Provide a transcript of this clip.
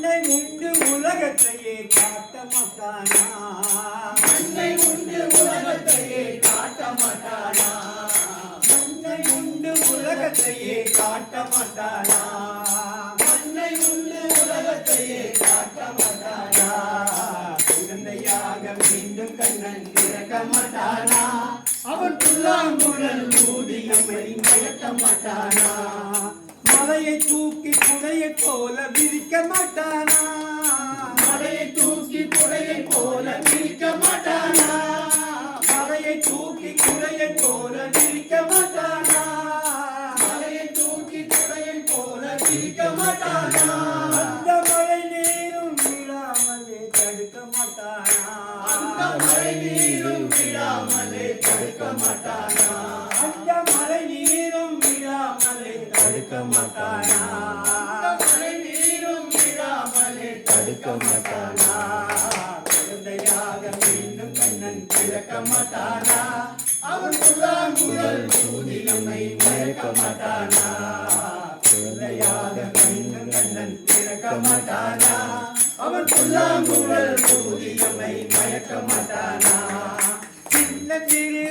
மண்ணை உண்டு உலகத்தையே காட்ட மாட்டானா மண்ணை உண்டு உலகத்தையே காட்ட மாட்டானா மண்ணை உண்டு உலகத்தையே காட்ட மாட்டானா மண்ணை உண்டு உலகத்தையே காட்ட மாட்டானா குழந்தையாக மீண்டும் கண்ணன் திறக்க மாட்டானா அவன் புல்லாங்குழல் ஊதி நம்மை மயக்க மாட்டானா மலையை தூக்கி புதையை போல விரிக்க மாட்டானா மலையை தூக்கி புடையை போல விரிக்க மாட்டானா மலையை தூக்கி குடையை போல விரிக்க மாட்டானா மலையை தூக்கி புடையை போல விரிக்க மாட்டானா அந்த மழை நீரும் விழாமலே தடுக்க மாட்டானா அந்த மழை நீரும் விடாமலே தடுக்க மாட்டானா அந்த மழை நீரும் விழாமலே தடுக்க மாட்டானா அந்த மழை நீரும் விடாமலே தடுக்க மாட்டானா குழந்தையாக மீண்டும் கண்ணன் திறக்க மாட்டானா அவன் புல்லாங்குழல் ஊதி நம்மை மயக்க மாட்டானா குழந்தையாக மீண்டும் கண்ணன் திறக்க மாட்டானா அவன் புல்லாங்குழல் ஊதி நம்மை மயக்க மாட்டானா சின்ன சிறு